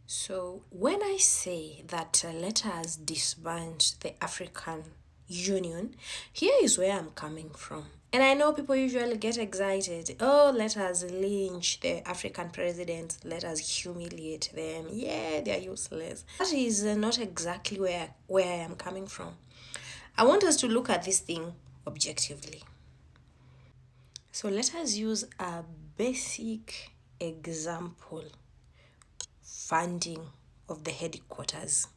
So, when I say that let us disband the African Union, here is where I'm coming from. And I know people usually get excited. Oh, let us lynch the African presidents. Let us humiliate them. Yeah, they're useless. That is not exactly where I am coming from. I want us to look at this thing objectively. So let us use a basic example funding of the headquarters.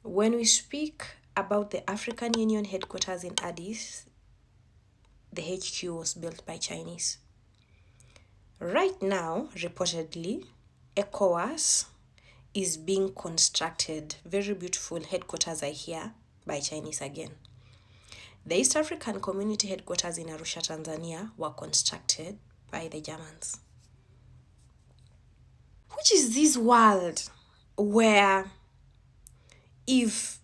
When we speak about the African Union headquarters in Addis, the HQ was built by Chinese. Right now, reportedly, ECOWAS is being constructed, very beautiful headquarters I hear, by Chinese again. The East African Community headquarters in Arusha, Tanzania were constructed by the Germans. Which is this world where if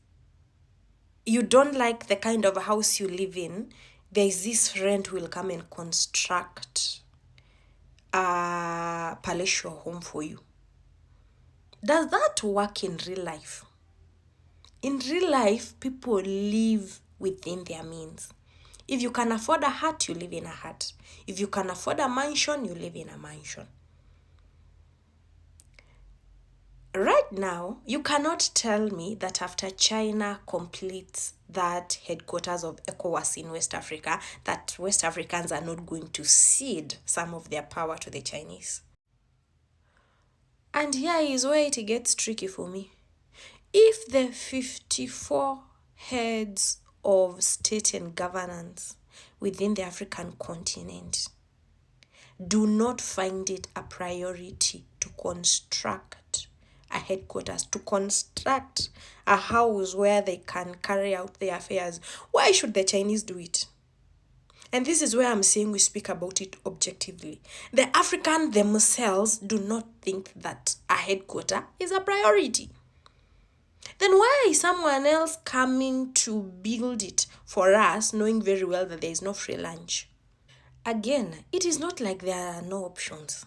you don't like the kind of house you live in, there's this friend who will come and construct a palatial home for you. Does that work in real life? In real life, people live within their means. If you can afford a hut, you live in a hut. If you can afford a mansion, you live in a mansion. Right now, you cannot tell me that after China completes that headquarters of ECOWAS in West Africa, that West Africans are not going to cede some of their power to the Chinese. And here is where it gets tricky for me. If the 54 heads of state and governance within the African continent do not find it a priority to construct a headquarters, to construct a house where they can carry out their affairs, why should the Chinese do it? And this is where I'm saying we speak about it objectively. The African themselves do not think that a headquarter is a priority. Then why is someone else coming to build it for us, knowing very well that there is no free lunch? Again, it is not like there are no options.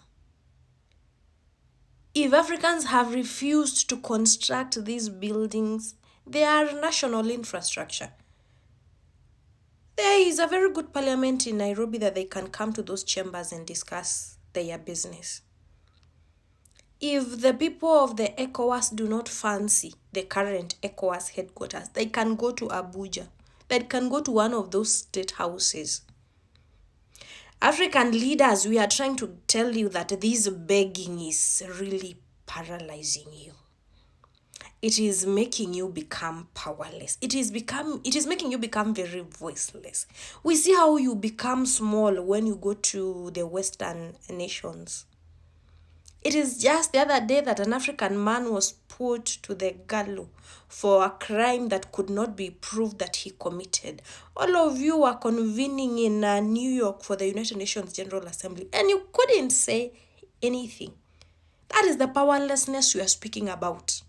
If Africans have refused to construct these buildings, they are national infrastructure. There is a very good parliament in Nairobi that they can come to those chambers and discuss their business. If the people of the ECOWAS do not fancy the current ECOWAS headquarters, they can go to Abuja. They can go to one of those state houses. African leaders, we are trying to tell you that this begging is really paralyzing you. It is making you become powerless. It is making you become very voiceless. We see how you become small when you go to the Western nations. It is just the other day that an African man was put to the gallows for a crime that could not be proved that he committed. All of you were convening in New York for the United Nations General Assembly, and you couldn't say anything. That is the powerlessness we are speaking about.